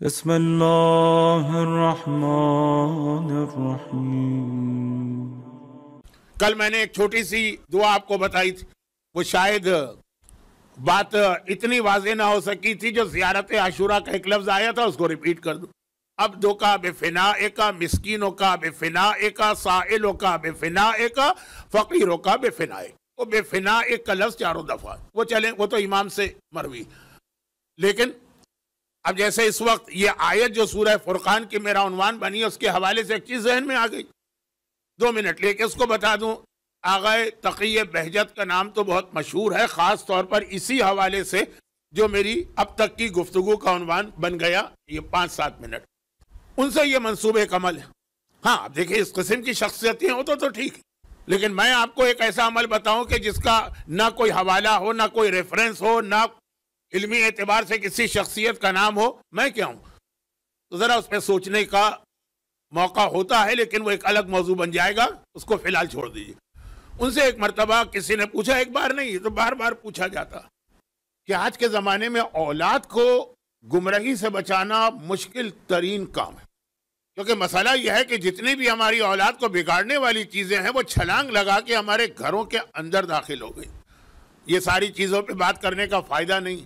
بسم اللہ الرحمن الرحیم۔ کل میں نے ایک چھوٹی سی دعا آپ کو بتائی تھی، وہ شاید بات اتنی واضح نہ ہو سکی تھی، جو زیارت عاشورہ کا ایک لفظ آیا تھا اس کو ریپیٹ کر دوں۔ عبدوں کا بفنائے کا، مسکینوں کا بفنائے کا، سائلوں کا بفنائے کا، فقیروں کا بفنائے۔ وہ بفنائے کا لفظ چاروں دفعہ وہ چلیں، وہ تو امام سے مروی۔ لیکن اب جیسے اس وقت یہ آیت جو سورہ فرقان کی میرا عنوان بنی ہے، اس کے حوالے سے ایک چیز ذہن میں آ گئی، 2 منٹ لے کے اس کو بتا دوں۔ آغا تقی بہجت کا نام تو بہت مشہور ہے، خاص طور پر اسی حوالے سے جو میری اب تک کی گفتگو کا عنوان بن گیا، یہ 5-7 منٹ ان سے یہ منصوبے عمل ہے۔ ہاں اب دیکھیں، اس قسم کی شخصیتیں ہو تو ٹھیک ہے، لیکن میں آپ کو ایک ایسا عمل بتاؤں کہ جس کا نہ کوئی حوالہ ہو، نہ کوئی ریفرنس ہو، نہ علمی اعتبار سے کسی شخصیت کا نام ہو، میں کیا ہوں؟ تو ذرا اس پہ سوچنے کا موقع ہوتا ہے، لیکن وہ ایک الگ موضوع بن جائے گا، اس کو فی الحال چھوڑ دیجیے۔ ان سے ایک مرتبہ کسی نے پوچھا، ایک بار نہیں تو بار بار پوچھا جاتا کہ آج کے زمانے میں اولاد کو گمراہی سے بچانا مشکل ترین کام ہے، کیونکہ مسئلہ یہ ہے کہ جتنی بھی ہماری اولاد کو بگاڑنے والی چیزیں ہیں، وہ چھلانگ لگا کے ہمارے گھروں کے اندر داخل ہو گئی۔ یہ ساری چیزوں پہ بات کرنے کا فائدہ نہیں۔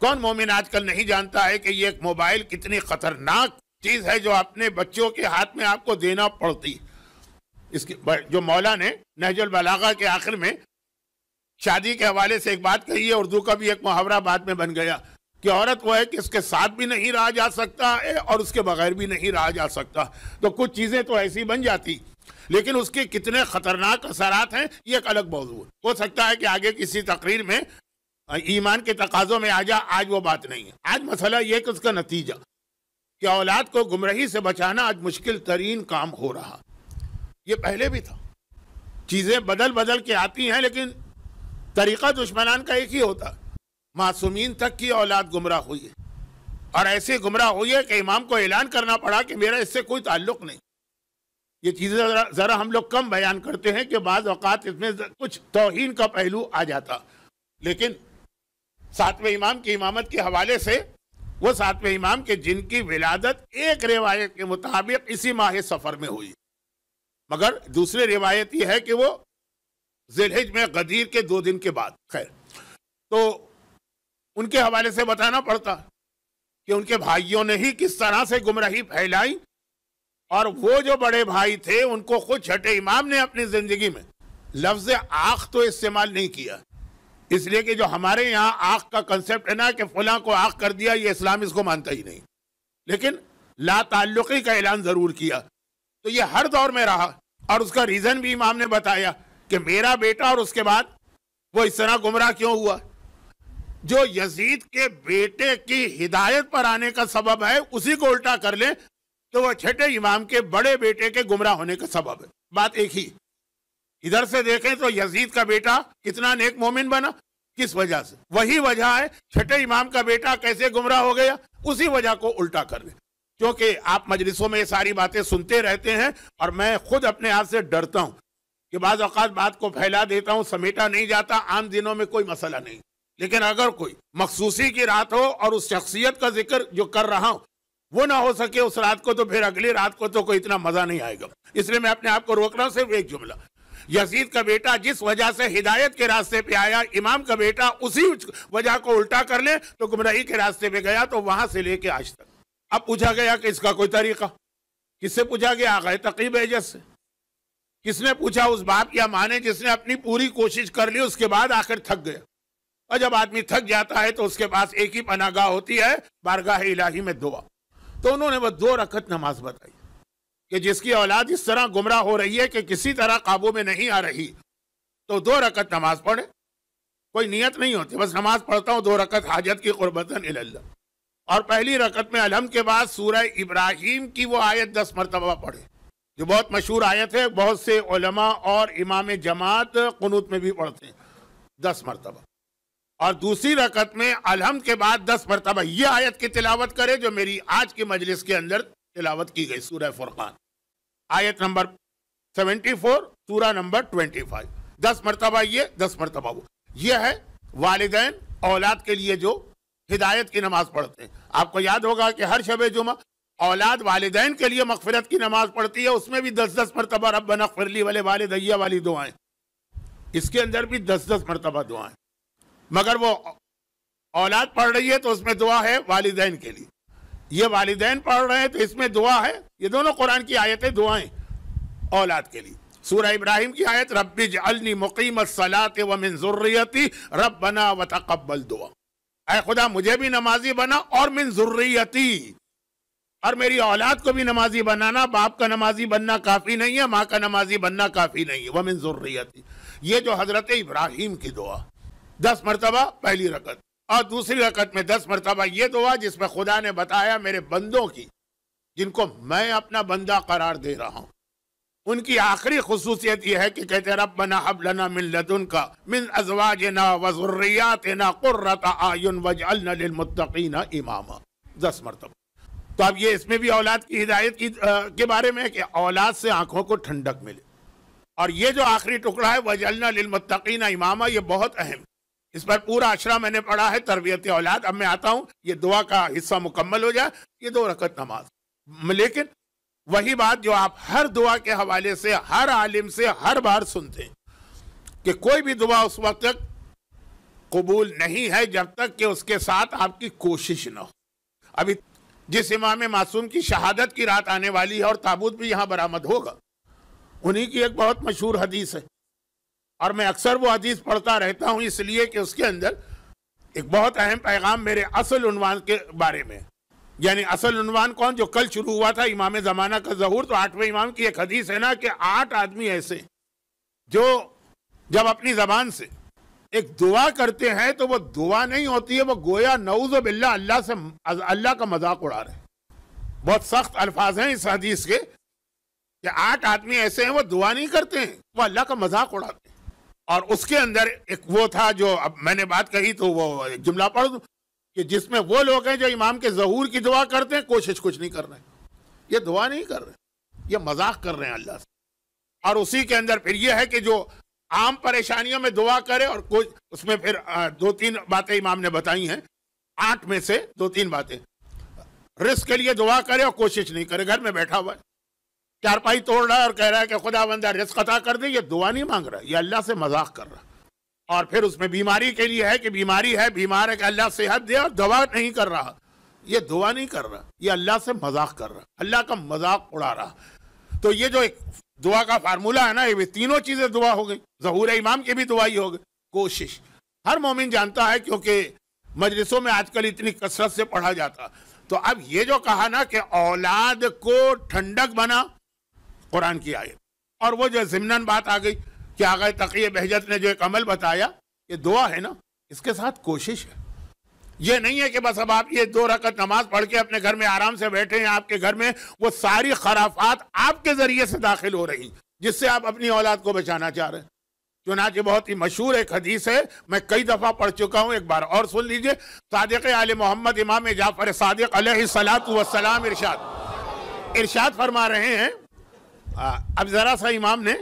کون مومن آج کل نہیں جانتا ہے کہ یہ ایک موبائل کتنی خطرناک چیز ہے جو اپنے بچوں کے ہاتھ میں آپ کو دینا پڑتی۔ اس کی جو مولا نے نہج البلاغہ کے آخر میں شادی کے حوالے سے ایک بات کہی ہے، اردو کا بھی ایک محاورہ بعد میں بن گیا کہ عورت وہ ہے کہ اس کے ساتھ بھی نہیں رہا جا سکتا ہے اور اس کے بغیر بھی نہیں رہا جا سکتا۔ تو کچھ چیزیں تو ایسی بن جاتی، لیکن اس کے کتنے خطرناک اثرات ہیں یہ ایک الگ موضوع ہے۔ ہو سکتا ہے کہ آگے کسی تقریر میں ایمان کے تقاضوں میں آج وہ بات نہیں ہے۔ آج مسئلہ یہ کہ اس کا نتیجہ کہ اولاد کو گمراہی سے بچانا آج مشکل ترین کام ہو رہا۔ یہ پہلے بھی تھا، چیزیں بدل کے آتی ہیں، لیکن طریقہ دشمنان کا ایک ہی ہوتا۔ معصومین تک کی اولاد گمراہ ہوئی ہے، اور ایسے گمراہ ہوئی ہے کہ امام کو اعلان کرنا پڑا کہ میرا اس سے کوئی تعلق نہیں۔ یہ چیزیں ذرا ہم لوگ کم بیان کرتے ہیں کہ بعض اوقات اس میں کچھ توہین کا پہلو آ جاتا، لیکن 7ویں امام کی امامت کے حوالے سے، وہ 7ویں امام کے جن کی ولادت ایک روایت کے مطابق اسی ماہ سفر میں ہوئی، مگر دوسری روایت یہ ہے کہ وہ ذی الحجہ میں غدیر کے 2 دن کے بعد۔ خیر، تو ان کے حوالے سے بتانا پڑتا کہ ان کے بھائیوں نے ہی کس طرح سے گمراہی پھیلائی، اور وہ جو بڑے بھائی تھے ان کو خود چھٹے امام نے اپنی زندگی میں لفظ آخ تو استعمال نہیں کیا، اس لیے کہ جو ہمارے یہاں آخ کا کنسپٹ ہے نا کہ فلاں کو آخ کر دیا، یہ اسلام اس کو مانتا ہی نہیں، لیکن لا تعلقی کا اعلان ضرور کیا۔ تو یہ ہر دور میں رہا، اور اس کا ریزن بھی امام نے بتایا کہ میرا بیٹا، اور اس کے بعد وہ اس طرح گمراہ کیوں ہوا۔ جو یزید کے بیٹے کی ہدایت پر آنے کا سبب ہے، اسی کو الٹا کر لیں تو وہ چھٹے امام کے بڑے بیٹے کے گمراہ ہونے کا سبب ہے۔ بات ایک ہی۔ ادھر سے دیکھیں تو یزید کا بیٹا کتنا نیک مومن بنا، کس وجہ سے؟ وہی وجہ ہے چھٹے امام کا بیٹا کیسے گمراہ ہو گیا، اسی وجہ کو الٹا کر لیں۔ کیونکہ آپ مجلسوں میں یہ ساری باتیں سنتے رہتے ہیں، اور میں خود اپنے آپ سے ڈرتا ہوں کہ بعض اوقات بات کو پھیلا دیتا ہوں، سمیٹا نہیں جاتا، عام دنوں میں کوئی مسئلہ نہیں، لیکن اگر کوئی مخصوصی کی رات ہو اور اس شخصیت کا ذکر جو کر رہا ہوں وہ نہ ہو سکے اس رات کو، تو پھر اگلی رات کو تو کوئی اتنا مزہ نہیں آئے گا۔ اس لیے میں اپنے آپ کو روک رہا ہوں، صرف ایک جملہ، یزید کا بیٹا جس وجہ سے ہدایت کے راستے پہ آیا، امام کا بیٹا اسی وجہ کو الٹا کر لے تو گمراہی کے راستے پہ گیا، تو وہاں سے لے کے آج تک۔ اب پوچھا گیا کہ اس کا کوئی طریقہ، کس سے پوچھا گیا؟ آغا تقی بہجت سے۔ کس نے پوچھا؟ اس باپ یا ماں نے جس نے اپنی پوری کوشش کر لی، اس کے بعد آخر تھک گیا۔ اور جب آدمی تھک جاتا ہے تو اس کے پاس ایک ہی پناہ گاہ ہوتی ہے، بارگاہ الہی میں دعا۔ تو انہوں نے وہ 2 رکعت نماز بتائی کہ جس کی اولاد اس طرح گمراہ ہو رہی ہے کہ کسی طرح قابو میں نہیں آ رہی، تو 2 رکعت نماز پڑھے۔ کوئی نیت نہیں ہوتی، بس نماز پڑھتا ہوں 2 رکعت حاجت کی قربتاً اللہ، اور پہلی رکعت میں الحمد کے بعد سورہ ابراہیم کی وہ آیت 10 مرتبہ پڑھے، جو بہت مشہور آیت ہے، بہت سے علماء اور امام جماعت قنوت میں بھی پڑھتے ہیں 10 مرتبہ۔ اور دوسری رکعت میں الحمد کے بعد 10 مرتبہ یہ آیت کی تلاوت کرے جو میری آج کی مجلس کے اندر تلاوت کی گئی، سورہ فرقان، آیت نمبر 74، سورہ نمبر 25۔ 10 مرتبہ یہ، 10 مرتبہ وہ۔ یہ ہے والدین اولاد کے لیے جو ہدایت کی نماز پڑھتے ہیں. آپ کو یاد ہوگا کہ ہر شب جمعہ اولاد والدین کے لیے مغفرت کی نماز پڑھتی ہے، اس میں بھی 10 مرتبہ ربنا اغفر لی ولوالدی والی دعائیں، اس کے اندر بھی 10 مرتبہ دعائیں. مگر وہ اولاد پڑھ رہی ہے تو اس میں دعا ہے والدین کے لیے، یہ والدین پڑھ رہے ہیں تو اس میں دعا ہے. یہ دونوں قرآن کی آیتیں دعائیں اولاد کے لیے. سورہ ابراہیم کی آیت رب اجعلنی مقیم الصلاۃ ومن ذریتی ربنا وتقبل دعا، اے خدا مجھے بھی نمازی بنا اور من ذریتی، اور میری اولاد کو بھی نمازی بنانا. باپ کا نمازی بننا کافی نہیں ہے، ماں کا نمازی بننا کافی نہیں ہے. ومن ذریتی، یہ جو حضرت ابراہیم کی دعا 10 مرتبہ پہلی رکعت، اور دوسری رکعت میں 10 مرتبہ یہ دعا جس میں خدا نے بتایا میرے بندوں کی، جن کو میں اپنا بندہ قرار دے رہا ہوں، ان کی آخری خصوصیت یہ ہے کہ کہتے ہیں ربنا ہب لنا من لدنک من ازواجنا وذریاتنا قرۃ اعین واجعلنا للمتقین اماما، 10 مرتبہ. تو اب یہ اس میں بھی اولاد کی ہدایت کے بارے میں ہے کہ اولاد سے آنکھوں کو ٹھنڈک ملے. اور یہ جو آخری ٹکڑا ہے وجعلنا للمتقین اماما، یہ بہت اہم، اس پر پورا اشرا میں نے پڑھا ہے، تربیت اولاد. اب میں آتا ہوں یہ دعا کا حصہ مکمل ہو جائے، یہ 2 رکعت نماز. لیکن وہی بات جو آپ ہر دعا کے حوالے سے ہر عالم سے ہر بار سنتے ہیں کہ کوئی بھی دعا اس وقت تک قبول نہیں ہے جب تک کہ اس کے ساتھ آپ کی کوشش نہ ہو. ابھی جس امام معصوم کی شہادت کی رات آنے والی ہے اور تابوت بھی یہاں برآمد ہوگا، انہی کی ایک بہت مشہور حدیث ہے، اور میں اکثر وہ حدیث پڑھتا رہتا ہوں اس لیے کہ اس کے اندر ایک بہت اہم پیغام میرے اصل عنوان کے بارے میں. یعنی اصل عنوان کون؟ جو کل شروع ہوا تھا امام زمانہ کا ظہور. تو 8ویں امام کی ایک حدیث ہے نا کہ 8 آدمی ایسے جو جب اپنی زبان سے ایک دعا کرتے ہیں تو وہ دعا نہیں ہوتی ہے، وہ گویا نعوذ باللہ اللہ کا مذاق اڑا رہے ہیں. بہت سخت الفاظ ہیں اس حدیث کے کہ 8 آدمی ایسے ہیں وہ دعا نہیں کرتے ہیں، وہ اللہ کا مذاق اڑاتے ہیں. اور اس کے اندر ایک وہ تھا جو اب میں نے بات کہی تو وہ ایک جملہ پڑھ دوں کہ جس میں وہ لوگ ہیں جو امام کے ظہور کی دعا کرتے ہیں، کوشش کچھ نہیں کر رہے ہیں، یہ دعا نہیں کر رہے، یہ مذاق کر رہے ہیں اللہ سے. اور اسی کے اندر پھر یہ ہے کہ جو عام پریشانیوں میں دعا کرے، اور اس میں پھر 2-3 باتیں امام نے بتائی ہیں، 8 میں سے 2-3 باتیں. رزق کے لیے دعا کرے اور کوشش نہیں کرے، گھر میں بیٹھا ہوا ہے، چارپائی توڑ رہا ہے اور کہہ رہا ہے کہ خدا بندہ رزق عطا کر دے، یہ دعا نہیں مانگ رہا، یہ اللہ سے مذاق کر رہا. اور پھر اس میں بیماری کے لیے ہے کہ بیماری ہے، بیمار ہے کہ اللہ صحت دے، اور دوا نہیں کر رہا، یہ دعا نہیں کر رہا، یہ اللہ سے مذاق کر رہا، اللہ کا مذاق اڑا رہا. تو یہ جو ایک دعا کا فارمولہ ہے نا، یہ تینوں چیزیں دعا ہو گئی. ظہور امام کی بھی دعا ہی ہو گئی. کوشش ہر مومن جانتا ہے کیونکہ مجلسوں میں آج کل اتنی کثرت سے پڑھا جاتا. تو اب یہ جو کہا نا کہ اولاد کو ٹھنڈک بنا، قرآن کی آیت. اور وہ جو ضمناً بات آ گئی کہ آغا تقی بہجت نے جو ایک عمل بتایا، یہ دعا ہے نا، اس کے ساتھ کوشش ہے. یہ نہیں ہے کہ بس اب آپ یہ 2 رکعت نماز پڑھ کے اپنے گھر میں آرام سے بیٹھے ہیں، آپ کے گھر میں وہ ساری خرافات آپ کے ذریعے سے داخل ہو رہی جس سے آپ اپنی اولاد کو بچانا چاہ رہے ہیں. چنانچہ بہت ہی مشہور ایک حدیث ہے، میں کئی دفعہ پڑھ چکا ہوں، ایک بار اور سن لیجئے. صادق آل محمد امام جعفر صادق علیہ الصلاۃ والسلام ارشاد فرما رہے ہیں. اب ذرا سا امام نے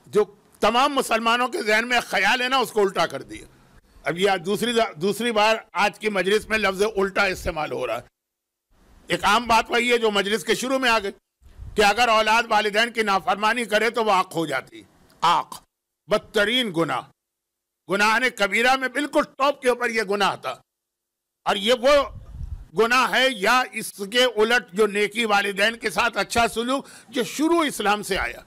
جو تمام مسلمانوں کے ذہن میں خیال ہے نا، اس کو الٹا کر دیا. اب یہ دوسری بار آج کی مجلس میں لفظ الٹا استعمال ہو رہا ہے. ایک عام بات وہی ہے جو مجلس کے شروع میں آ گئی کہ اگر اولاد والدین کی نافرمانی کرے تو وہ آنکھ ہو جاتی. آنکھ بدترین گناہ نے کبیرہ میں بالکل ٹاپ کے اوپر یہ گناہ تھا. اور یہ وہ گناہ ہے یا اس کے الٹ جو نیکی والدین کے ساتھ اچھا سلوک جو شروع اسلام سے آیا.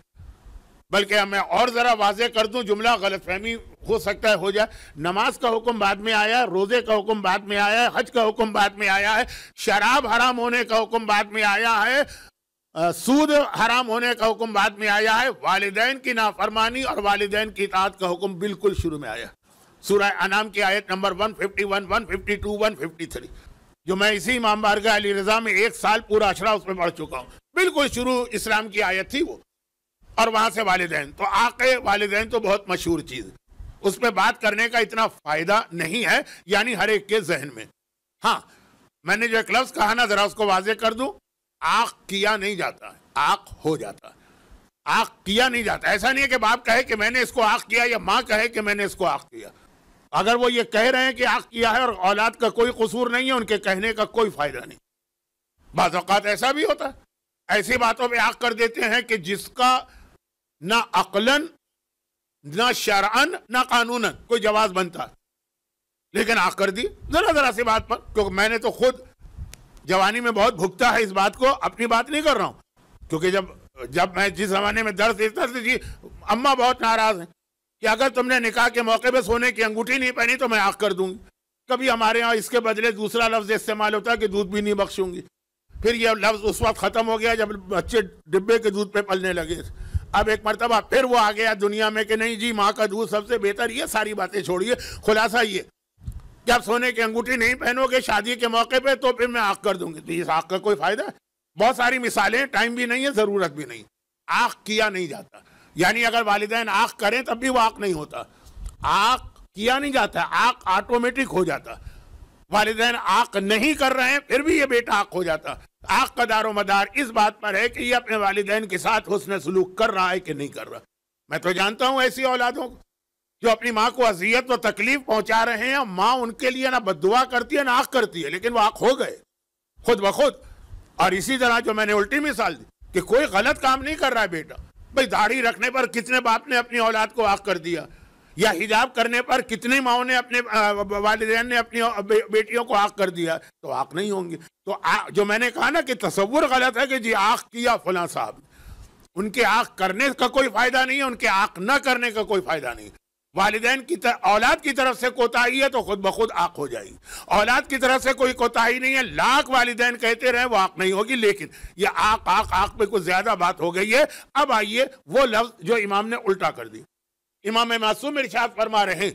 بلکہ میں اور ذرا واضح کر دوں، جملہ غلط فہمی ہو سکتا ہے ہو جائے. نماز کا حکم بعد میں آیا ہے، روزے کا حکم بعد میں آیا ہے، حج کا حکم بعد میں آیا ہے، شراب حرام ہونے کا حکم بعد میں آیا ہے، سود حرام ہونے کا حکم بعد میں آیا ہے. والدین کی نافرمانی اور والدین کی اطاعت کا حکم بالکل شروع میں آیا. سورہ انعام کی آیت نمبر 151، 152، 153 جو میں اسی امام بارگاہ علی رضا میں 1 سال پورا اشرا اس میں پڑھ چکا ہوں. بالکل شروع اسلام کی آیت تھی وہ. اور وہاں سے والدین، تو آقے والدین تو بہت مشہور چیز ہے، اس پہ بات کرنے کا اتنا فائدہ نہیں ہے، یعنی ہر ایک کے ذہن میں. ہاں میں نے جو ایک لفظ کہا نا ذرا اس کو واضح کر دوں، آق کیا نہیں جاتا ہے، آق ہو جاتا ہے. آق کیا نہیں جاتا. ایسا نہیں ہے کہ باپ کہے کہ میں نے اس کو آق کیا یا ماں کہے کہ میں نے اس کو آق کیا. اگر وہ یہ کہہ رہے ہیں کہ حق کیا ہے اور اولاد کا کوئی قصور نہیں ہے، ان کے کہنے کا کوئی فائدہ نہیں. بعض اوقات ایسا بھی ہوتا ہے، ایسی باتوں پہ حق کر دیتے ہیں کہ جس کا نہ عقلاً نہ شرعاً نہ قانوناً کوئی جواز بنتا ہے، لیکن حق کر دی ذرا سی بات پر. کیونکہ میں نے تو خود جوانی میں بہت بھگتا ہے اس بات کو، اپنی بات نہیں کر رہا ہوں. کیونکہ جب میں جس زمانے میں درس دیتا تھا، جی اماں بہت ناراض ہیں کہ اگر تم نے نکاح کے موقع پہ سونے کی انگوٹھی نہیں پہنی تو میں حق کر دوں گی. کبھی ہمارے ہاں اس کے بدلے دوسرا لفظ استعمال ہوتا ہے کہ دودھ بھی نہیں بخشوں گی. پھر یہ لفظ اس وقت ختم ہو گیا جب بچے ڈبے کے دودھ پہ پلنے لگے. اب ایک مرتبہ پھر وہ آ گیا دنیا میں کہ نہیں جی ماں کا دودھ سب سے بہتر. یہ ساری باتیں چھوڑیے، خلاصہ یہ کہ آپ سونے کی انگوٹھی نہیں پہنو گے شادی کے موقع پہ تو پھر میں حق کر دوں گی. تو اس حق کا کوئی فائدہ ہے؟ بہت ساری مثالیں، ٹائم بھی نہیں ہے، ضرورت بھی نہیں. حق کیا نہیں جاتا، یعنی اگر والدین حق کریں تب بھی وہ حق نہیں ہوتا. حق کیا نہیں جاتا، حق آٹومیٹک ہو جاتا. والدین حق نہیں کر رہے ہیں پھر بھی یہ بیٹا حق ہو جاتا. حق کا دار و مدار اس بات پر ہے کہ یہ اپنے والدین کے ساتھ حسن سلوک کر رہا ہے کہ نہیں کر رہا. میں تو جانتا ہوں ایسی اولادوں کو جو اپنی ماں کو اذیت و تکلیف پہنچا رہے ہیں، ماں ان کے لیے نہ بد دعا کرتی ہے نہ حق کرتی ہے، لیکن وہ حق ہو گئے خود بخود. اور اسی طرح جو میں نے الٹی مثال دی کہ کوئی غلط کام نہیں کر رہا ہے بیٹا. بھئی داڑھی رکھنے پر کتنے باپ نے اپنی اولاد کو حق کر دیا، یا حجاب کرنے پر کتنی ماؤں نے اپنے والدین نے اپنی بیٹیوں کو حق کر دیا، تو حق نہیں ہوں گے. تو جو میں نے کہا نا کہ تصور غلط ہے کہ جی حق کیا فلاں صاحب، ان کے حق کرنے کا کوئی فائدہ نہیں ہے، ان کے حق نہ کرنے کا کوئی فائدہ نہیں. والدین کی اولاد کی طرف سے کوتاہی ہے تو خود بخود حق ہو جائے گی. اولاد کی طرف سے کوئی کوتاہی نہیں ہے، لاکھ والدین کہتے رہے وہ حق نہیں ہوگی. لیکن یہ حق پہ کچھ زیادہ بات ہو گئی ہے. اب آئیے وہ لفظ جو امام نے الٹا کر دی. امام معصوم ارشاد فرما رہے ہیں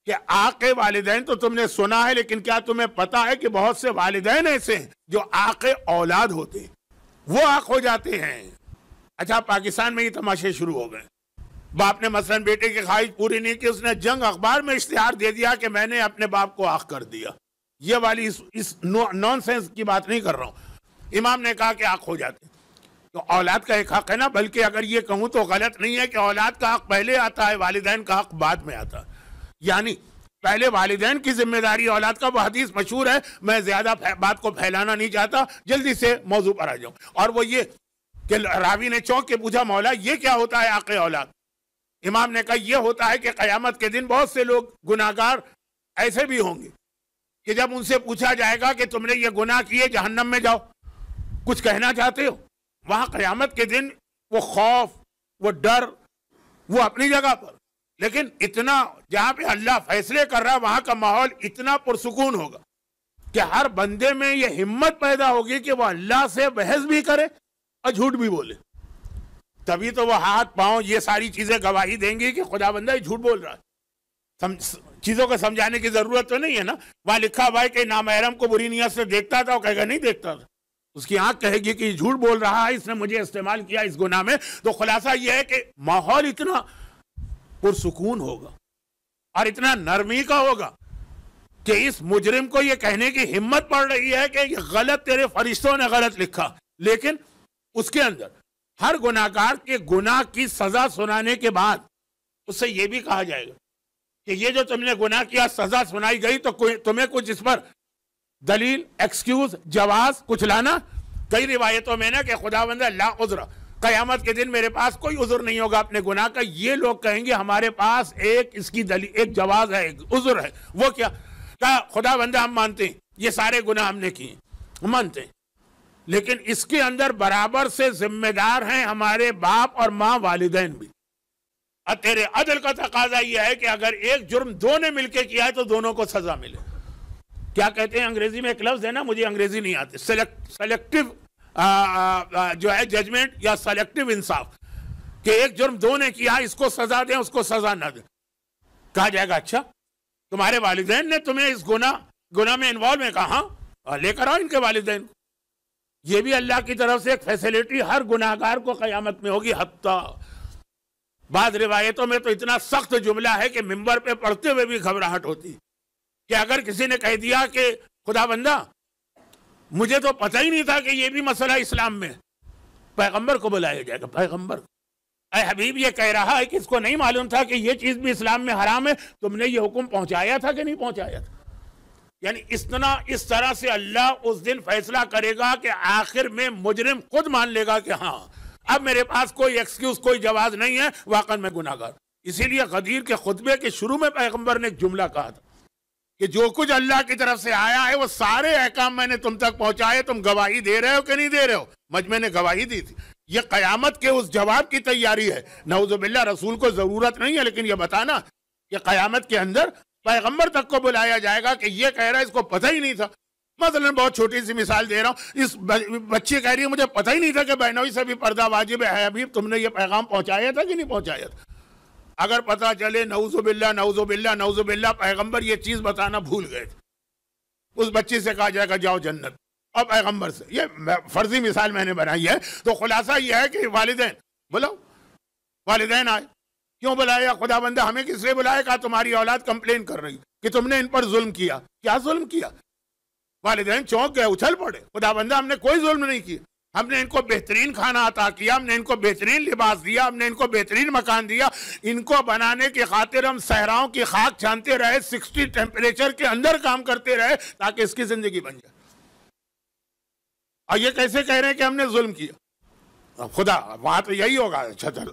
کہ حق والدین تو تم نے سنا ہے، لیکن کیا تمہیں پتا ہے کہ بہت سے والدین ایسے ہیں جو حق اولاد ہوتے ہیں، وہ حق ہو جاتے ہیں. اچھا پاکستان میں یہ تماشے شروع ہو گئے. باپ نے مثلا بیٹے کی خواہش پوری نہیں کی، اس نے جنگ اخبار میں اشتہار دے دیا کہ میں نے اپنے باپ کو حق کر دیا. یہ والی اس نان سینس کی بات نہیں کر رہا ہوں. امام نے کہا کہ حق ہو جاتے ہیں. تو اولاد کا ایک حق ہے نا، بلکہ اگر یہ کہوں تو غلط نہیں ہے کہ اولاد کا حق پہلے آتا ہے، والدین کا حق بعد میں آتا ہے. یعنی پہلے والدین کی ذمہ داری اولاد کا. وہ حدیث مشہور ہے، میں زیادہ بات کو پھیلانا نہیں چاہتا، جلدی سے موضوع پر آ جاؤں. اور وہ یہ کہ راوی نے چونک کے پوچھا مولا یہ کیا ہوتا ہے حق اولاد؟ امام نے کہا یہ ہوتا ہے کہ قیامت کے دن بہت سے لوگ گناہگار ایسے بھی ہوں گے کہ جب ان سے پوچھا جائے گا کہ تم نے یہ گناہ کیے جہنم میں جاؤ، کچھ کہنا چاہتے ہو؟ وہاں قیامت کے دن وہ خوف، وہ ڈر، وہ اپنی جگہ پر، لیکن اتنا جہاں پہ اللہ فیصلے کر رہا ہے وہاں کا ماحول اتنا پرسکون ہوگا کہ ہر بندے میں یہ ہمت پیدا ہوگی کہ وہ اللہ سے بحث بھی کرے اور جھوٹ بھی بولے. تبھی تو وہ ہاتھ پاؤں یہ ساری چیزیں گواہی دیں گی کہ خدا بندہ یہ جھوٹ بول رہا ہے. چیزوں کو سمجھانے کی ضرورت تو نہیں ہے نا. وہاں لکھا ہوا ہے کہ نامحرم کو بری نیت سے دیکھتا تھا، وہ کہے گا نہیں دیکھتا تھا. اس کی آنکھ کہے گی کہ یہ جھوٹ بول رہا ہے، اس نے مجھے استعمال کیا اس گناہ میں. تو خلاصہ یہ ہے کہ ماحول اتنا پرسکون ہوگا اور اتنا نرمی کا ہوگا کہ اس مجرم کو یہ کہنے کی ہمت پڑ رہی ہے کہ یہ غلط تیرے فرشتوں نے غلط لکھا. لیکن اس کے اندر ہر گناہگار کے گناہ کی سزا سنانے کے بعد اس سے یہ بھی کہا جائے گا کہ یہ جو تم نے گناہ کیا سزا سنائی گئی تو تمہیں کچھ اس پر دلیل، ایکسکیوز، جواز کچھ لانا. کئی روایتوں میں نا کہ خدا بندہ لا عذر، قیامت کے دن میرے پاس کوئی عذر نہیں ہوگا اپنے گناہ کا. یہ لوگ کہیں گے ہمارے پاس اس کی دلیل، ایک جواز ہے، ایک عذر ہے. وہ کیا؟ کہ خدا بندہ ہم مانتے ہیں یہ سارے گناہ ہم نے کیے، ہم مانتے ہیں، لیکن اس کے اندر برابر سے ذمہ دار ہیں ہمارے باپ اور ماں، والدین بھی. اور تیرے عدل کا تقاضا یہ ہے کہ اگر ایک جرم دو نے مل کے کیا ہے تو دونوں کو سزا ملے. کیا کہتے ہیں انگریزی میں ایک لفظ ہے نا، مجھے انگریزی نہیں آتی، سلیکٹیو جو ہے ججمنٹ یا سلیکٹیو انصاف، کہ ایک جرم دو نے کیا اس کو سزا دیں اس کو سزا نہ دیں. کہا جائے گا اچھا تمہارے والدین نے تمہیں اس گناہ میں انوالو میں کہا، ہاں لے کر آؤ ان کے والدین کو. یہ بھی اللہ کی طرف سے ایک فیسلٹی ہر گناہگار کو قیامت میں ہوگی. حتیٰ بعض روایتوں میں تو اتنا سخت جملہ ہے کہ منبر پہ پڑھتے ہوئے بھی گھبراہٹ ہوتی کہ اگر کسی نے کہہ دیا کہ خدا بندہ مجھے تو پتہ ہی نہیں تھا کہ یہ بھی مسئلہ اسلام میں، پیغمبر کو بلایا جائے گا. پیغمبر اے حبیب یہ کہہ رہا ہے کہ اس کو نہیں معلوم تھا کہ یہ چیز بھی اسلام میں حرام ہے، تم نے یہ حکم پہنچایا تھا کہ نہیں پہنچایا تھا؟ یعنی اس طرح سے اللہ اس دن فیصلہ کرے گا کہ آخر میں مجرم خود مان لے گا کہ ہاں اب میرے پاس کوئی ایکسکیوز، کوئی جواز نہیں ہے، واقعا میں گناہگار۔ اسی لیے غدیر کے خطبے کے شروع میں پیغمبر نے ایک جملہ کہا تھا کہ جو کچھ اللہ کی طرف سے آیا ہے وہ سارے احکام میں نے تم تک پہنچائے، تم گواہی دے رہے ہو کہ نہیں دے رہے ہو؟ مجمع نے گواہی دی تھی۔ یہ قیامت کے اس جواب کی تیاری ہے۔ نعوذ باللہ رسول کو ضرورت نہیں ہے، لیکن یہ بتانا کہ قیامت کے اندر پیغمبر تک کو بلایا جائے گا کہ یہ کہہ رہا ہے، اس کو پتہ ہی نہیں تھا۔ مثلا بہت چھوٹی سی مثال دے رہا ہوں، اس بچی کہہ رہی ہے مجھے پتہ ہی نہیں تھا کہ بہنوئی سے بھی پردہ واجب ہے۔ حبیب تم نے یہ پیغام پہنچایا تھا کہ نہیں پہنچایا تھا؟ اگر پتہ چلے نعوذ باللہ نعوذ باللہ نعوذ باللہ پیغمبر یہ چیز بتانا بھول گئے تھے، اس بچی سے کہا جائے گا جاؤ جنت، اور پیغمبر سے، یہ فرضی مثال میں نے بنائی ہے۔ تو خلاصہ یہ ہے کہ والدین بلاؤ، والدین آئے، کیوں بلایا؟ خدا بندہ ہمیں کس لیے بلایا؟ کہا تمہاری اولاد کمپلین کر رہی کہ تم نے ان پر ظلم کیا۔ کیا ظلم کیا؟ والدین چونک گئے، اچھل پڑے، خدا بندہ ہم نے کوئی ظلم نہیں کیا، ہم نے ان کو بہترین کھانا عطا کیا، ہم نے ان کو بہترین لباس دیا، ہم نے ان کو بہترین مکان دیا، ان کو بنانے کی خاطر ہم صحراؤں کی خاک چھانتے رہے، 60 ٹیمپریچر کے اندر کام کرتے رہے تاکہ اس کی زندگی بن جائے، اور یہ کیسے کہہ رہے ہیں کہ ہم نے ظلم کیا؟ خدا وہاں تو یہی ہوگا، اچھا چلو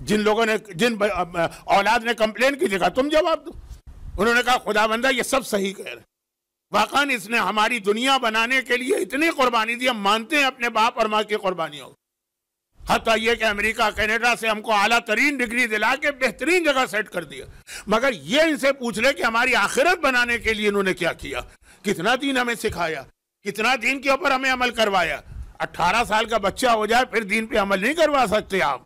جن لوگوں نے، جن اولاد نے کمپلین کی تھی تم جواب دو۔ انہوں نے کہا خدا بندہ یہ سب صحیح کہہ رہے ہیں، واقعاً اس نے ہماری دنیا بنانے کے لیے اتنی قربانی دی، ہم مانتے ہیں اپنے باپ اور ماں کی قربانیوں، حتیٰ یہ کہ امریکہ کینیڈا سے ہم کو اعلیٰ ترین ڈگری دلا کے بہترین جگہ سیٹ کر دیا، مگر یہ ان سے پوچھ لے کہ ہماری آخرت بنانے کے لیے انہوں نے کیا کیا، کتنا دین ہمیں سکھایا، کتنا دین کے اوپر ہمیں عمل کروایا۔ 18 سال کا بچہ ہو جائے پھر دین پہ عمل نہیں کروا سکتے آپ،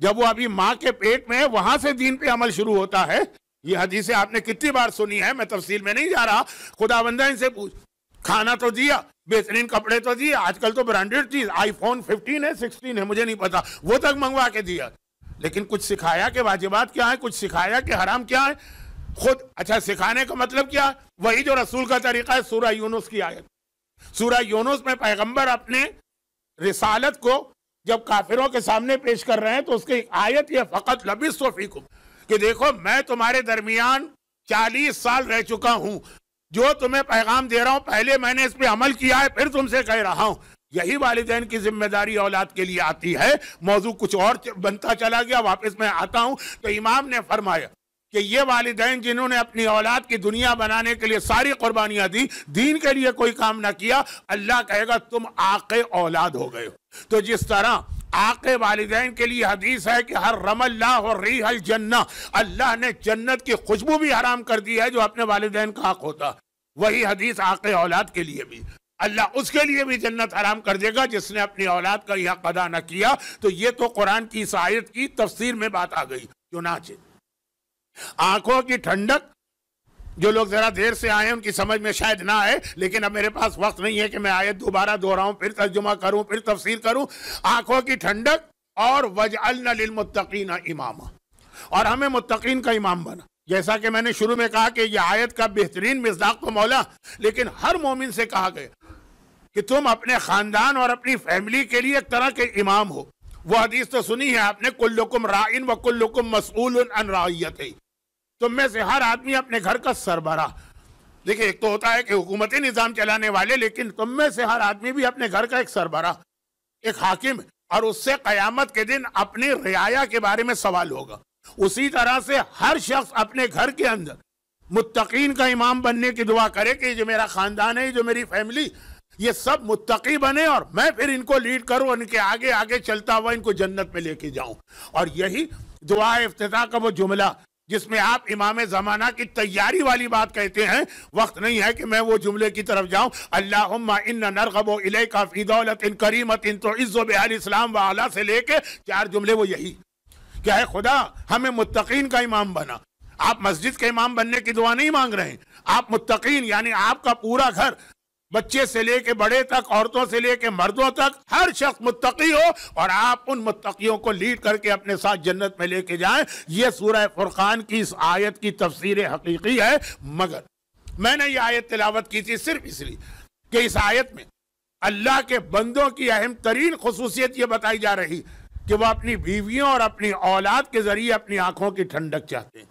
جب وہ ابھی ماں کے پیٹ میں ہے وہاں سے دین پہ عمل شروع ہوتا ہے۔ یہ حدیثیں آپ نے کتنی بار سنی ہے، میں تفصیل میں نہیں جا رہا۔ خدا بندہ ان سے پوچھ، کھانا تو دیا، بہترین کپڑے تو دیے، آج کل تو برانڈیڈ چیز، آئی فون 15 ہے 16 ہے مجھے نہیں پتا، وہ تک منگوا کے دیا، لیکن کچھ سکھایا کہ واجبات کیا ہے، کچھ سکھایا کہ حرام کیا ہے خود؟ اچھا سکھانے کا مطلب کیا؟ وہی جو رسول کا طریقہ ہے۔ سورہ یونس کی آیت، سورہ یونس میں پیغمبر اپنے رسالت کو جب کافروں کے سامنے پیش کر رہے ہیں تو اس کی آیت یہ فقط لبثت فیکم، کہ دیکھو میں تمہارے درمیان 40 سال رہ چکا ہوں، جو تمہیں پیغام دے رہا ہوں پہلے میں نے اس پہ عمل کیا ہے، پھر تم سے کہہ رہا ہوں۔ یہی والدین کی ذمہ داری اولاد کے لیے آتی ہے۔ موضوع کچھ اور بنتا چلا گیا، واپس میں آتا ہوں۔ تو امام نے فرمایا کہ یہ والدین جنہوں نے اپنی اولاد کی دنیا بنانے کے لیے ساری قربانیاں دی، دین کے لیے کوئی کام نہ کیا، اللہ کہے گا تم آق اولاد ہو گئے ہو۔ تو جس طرح آق والدین کے لیے حدیث ہے کہ حرم اللہ ریح الجنہ، اللہ نے جنت کی خوشبو بھی حرام کر دی ہے جو اپنے والدین کا حق ہوتا، وہی حدیث آق اولاد کے لیے بھی، اللہ اس کے لیے بھی جنت حرام کر دے گا جس نے اپنی اولاد کا یہ حق ادا نہ کیا۔ تو یہ تو قرآن کی اس آیت کی تفسیر میں بات آ گئی۔ چنانچہ آنکھوں کی ٹھنڈک، جو لوگ ذرا دیر سے آئے ان کی سمجھ میں شاید نہ آئے، لیکن اب میرے پاس وقت نہیں ہے کہ میں آیت دوبارہ دہراؤں، پھر ترجمہ کروں، پھر تفسیر کروں۔ آنکھوں کی ٹھنڈک اور وَجْعَلْنَا لِلْمُتَّقِينَ إِمَامًا، اور ہمیں متقین کا امام بنا۔ جیسا کہ میں نے شروع میں کہا کہ یہ آیت کا بہترین مصداق تو مولا، لیکن ہر مومن سے کہا گیا کہ تم اپنے خاندان اور اپنی فیملی کے لیے ایک طرح کے امام ہو۔ وہ حدیث تو سنی ہے آپ نے، کلکم راعٍ وکلکم مسئول عن رعیتہ، تم میں سے ہر آدمی اپنے گھر کا سربراہ۔ دیکھیں ایک تو ہوتا ہے کہ حکومتی نظام چلانے والے، لیکن تم میں سے ہر آدمی بھی اپنے گھر کا ایک سربراہ، ایک حاکم، اور اس سے قیامت کے دن اپنی رعایا کے بارے میں سوال ہوگا۔ اسی طرح سے ہر شخص اپنے گھر کے اندر متقین کا امام بننے کی دعا کرے کہ جو میرا خاندان ہے، جو میری فیملی، یہ سب متقی بنے اور میں پھر ان کو لیڈ کروں، ان کے آگے آگے چلتا ہوا ان کو جنت میں لے کے جاؤں۔ اور یہی دعا افتتاح کا وہ جملہ جس میں آپ امام زمانہ کی تیاری والی بات کہتے ہیں، وقت نہیں ہے کہ میں وہ جملے کی طرف جاؤں۔ اللہم انا نرغب الیک فی دولت کریمت تعز بہا الاسلام وعلا سے لے کے 4 جملے وہ یہی کہ اے خدا ہمیں متقین کا امام بنا۔ آپ مسجد کے امام بننے کی دعا نہیں مانگ رہے ہیں، آپ متقین یعنی آپ کا پورا گھر، بچے سے لے کے بڑے تک، عورتوں سے لے کے مردوں تک، ہر شخص متقی ہو اور آپ ان متقیوں کو لیڈ کر کے اپنے ساتھ جنت میں لے کے جائیں۔ یہ سورہ فرقان کی اس آیت کی تفسیر حقیقی ہے۔ مگر میں نے یہ آیت تلاوت کی تھی صرف اس لیے کہ اس آیت میں اللہ کے بندوں کی اہم ترین خصوصیت یہ بتائی جا رہی کہ وہ اپنی بیویوں اور اپنی اولاد کے ذریعے اپنی آنکھوں کی ٹھنڈک چاہتے ہیں.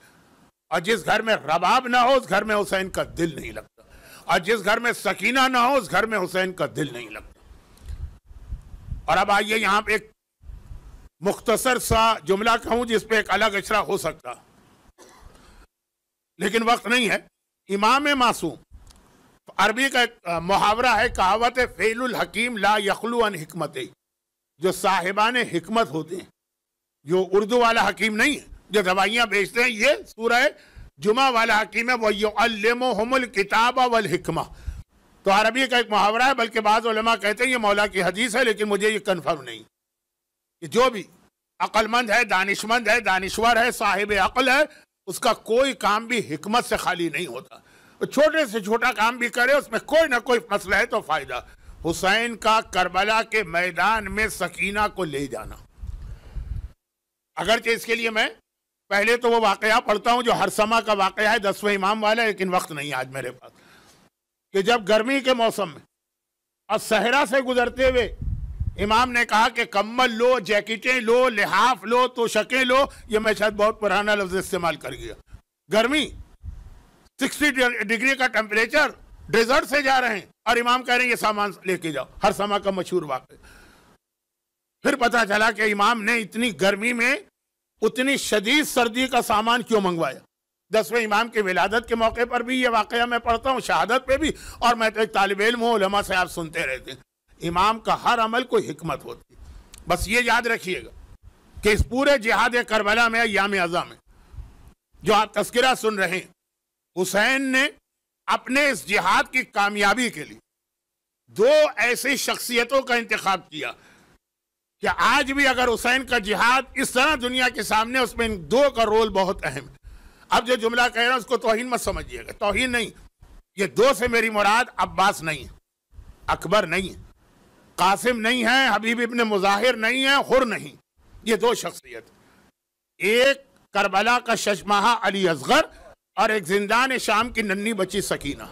اور جس گھر میں رباب نہ ہو اس گھر میں حسین کا دل نہیں لگتا, اور جس گھر میں سکینہ نہ ہو اس گھر میں حسین کا دل نہیں لگتا. اور اب آئیے یہاں پہ ایک مختصر سا جملہ کہوں جس پہ ایک الگ اشرا ہو سکتا, لیکن وقت نہیں ہے. امام معصوم, عربی کا ایک محاورہ ہے, کہاوت ہے, فعل الحکیم لا یخلو عن حکمت. جو صاحبان حکمت ہوتے ہیں, جو اردو والا حکیم نہیں ہے جو دوائیاں بیچتے ہیں, یہ سورہ جمعہ والا حکیم ہے, وَيُعَلِّمُهُمُ الْكِتَابَ وَالْحِکْمَةَ. تو عربی کا ایک محاورہ ہے, بلکہ بعض علماء کہتے ہیں یہ مولا کی حدیث ہے, لیکن مجھے یہ کنفرم نہیں کہ جو بھی عقل مند ہے, دانشمند ہے, دانشور ہے, صاحب عقل ہے, اس کا کوئی کام بھی حکمت سے خالی نہیں ہوتا. چھوٹے سے چھوٹا کام بھی کرے اس میں کوئی نہ کوئی مسئلہ ہے تو فائدہ. حسین کا کربلا کے میدان میں سکینہ کو لے جانا, اگرچہ اس کے لیے میں پہلے تو وہ واقعہ پڑھتا ہوں جو ہرسما کا واقعہ ہے 10ویں امام والا, لیکن وقت نہیں آج میرے پاس, کہ جب گرمی کے موسم میں اور صحرا سے گزرتے ہوئے امام نے کہا کہ کمبل لو, جیکٹیں لو, لحاف لو, توشکیں لو. یہ میں شاید بہت پرانا لفظ استعمال کر گیا. گرمی 60 ڈگری کا ٹیمپریچر, ڈیزرٹ سے جا رہے ہیں, اور امام کہہ رہے ہیں یہ سامان لے کے جاؤ. ہرسما کا مشہور واقعہ. پھر پتا چلا کہ امام نے اتنی گرمی میں اتنی شدید سردی کا سامان کیوں منگوایا. 10ویں امام کے ولادت کے موقع پر بھی یہ واقعہ میں پڑھتا ہوں, شہادت پہ بھی, اور میں تو ایک طالب علم ہوں, علماء سے آپ سنتے رہتے ہیں. امام کا ہر عمل کوئی حکمت ہوتی ہے. بس یہ یاد رکھیے گا کہ اس پورے جہاد کربلا میں, ایام عزا میں جو آپ تذکرہ سن رہے ہیں, حسین نے اپنے اس جہاد کی کامیابی کے لیے 2 ایسی شخصیتوں کا انتخاب کیا کہ آج بھی اگر حسین کا جہاد اس طرح دنیا کے سامنے, اس میں ان 2 کا رول بہت اہم ہے. اب جو جملہ کہہ رہا ہوں اس کو توہین مت سمجھیے گا, توہین نہیں. یہ 2 سے میری مراد عباس نہیں ہے, اکبر نہیں ہے, قاسم نہیں ہے, حبیب ابن مظاہر نہیں ہے, حر نہیں. یہ 2 شخصیت, ایک کربلا کا ششماہا علی اصغر اور ایک زندان شام کی ننھی بچی سکینہ.